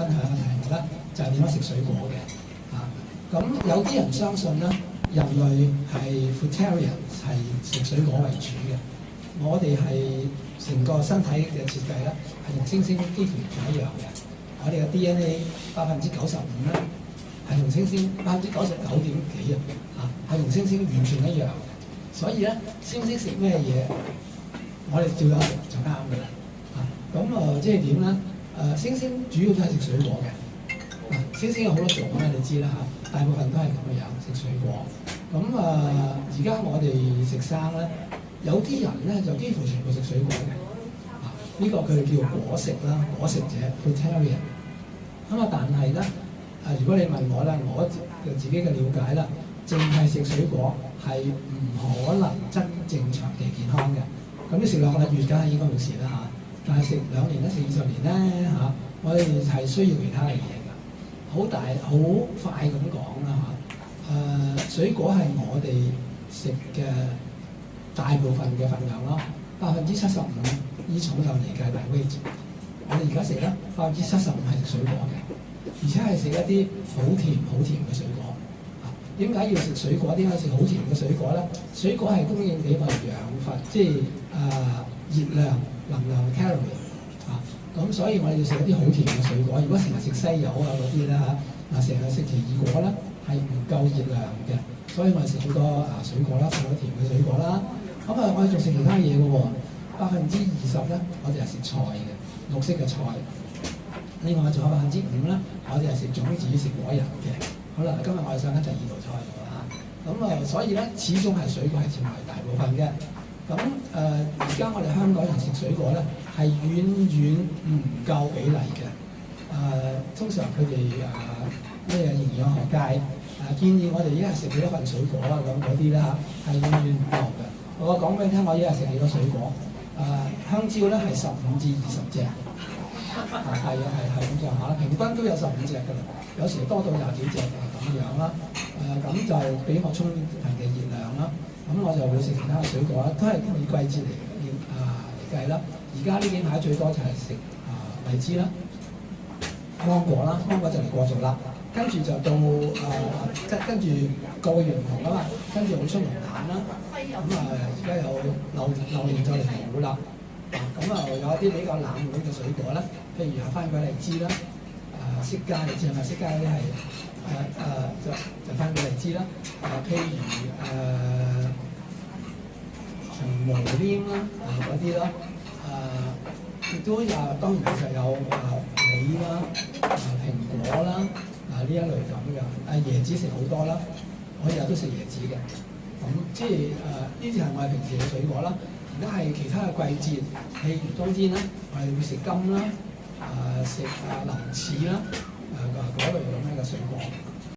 分享嘅題目咧，就係點樣食水果嘅。咁有啲人相信咧，人類係 fruitarian 係食水果為主嘅。我哋係成個身體嘅設計咧，係同猩猩幾乎唔一樣嘅。我哋嘅 DNA 95%咧，係同猩猩99.幾啊，係同猩猩完全一樣嘅。所以咧，猩猩食咩嘢，我哋照樣食就啱嘅啦。即係點咧？猩猩主要都係食水果嘅。猩猩有好多種咧，你知啦嚇，大部分都係咁嘅樣食水果。而家我哋食生咧，有啲人咧就幾乎全部食水果嘅。呢個佢哋叫果食啦，果食者 fruitarian。但係咧，如果你問我咧，我自己嘅了解啦，淨係食水果係唔可能真正長期健康嘅。咁你食2個月梗係應該冇事啦嚇，但係食2年咧，食20年咧嚇，我哋係需要其他嘅嘢㗎。好快咁講啦嚇，水果係我哋食嘅大部分嘅份量咯，75%以重量嚟計大 weight。我哋而家食咧75%係食水果嘅，而且係食一啲好甜嘅水果。點解要食水果？點解食好甜嘅水果咧？水果係供應俾我哋養分，即係熱量、能量 calorie 咁所以我哋要食一啲好甜嘅水果。如果成日食西柚嗰啲咧成日食奇異果咧，係唔夠熱量嘅。所以我哋食好多水果啦，食好甜嘅水果啦。我哋仲食其他嘢嘅喎，20%咧，我哋係食菜嘅，綠色嘅菜。另外仲有5%咧，我哋係食種子、食果仁嘅。好啦，今日我哋上緊第2道菜喎。所以咧，始終係水果係佔為大部分嘅。而家我哋香港人食水果咧，係遠唔夠比例嘅。通常佢哋咩營養學界建議我哋一日食幾多份水果啊，咁嗰啲咧係遠唔夠嘅。我講俾你聽，我一日食幾多水果？香蕉咧係15至20隻，大約係咁上下啦，平均都有15隻㗎啦，有時多到20幾隻咁樣啦。咁就俾我充分嘅熱量啦。咁我就會食其他嘅水果啦，都係以季節嚟計啦。而家呢幾排最多就係食荔枝啦、芒果啦，芒果就嚟過咗啦。跟住就到跟住個個月唔同啊嘛，跟住會出龍眼啦。而家有榴蓮就嚟冇啦。有一啲比較冷門嘅水果啦，譬如番鬼荔枝啦，釋迦荔枝係咪？釋迦嗰啲係就番鬼荔枝啦。譬如紅毛黏啦嗰啲咯。亦都當然其實有梨啦、蘋果啦呢一類咁嘅。椰子食好多啦，我日日都食椰子嘅。即係呢啲係我哋平時嘅水果啦。而家係其他嘅季節，譬如冬天啦，我哋會食柑啦，食林柿啦，嗰類咁樣嘅水果。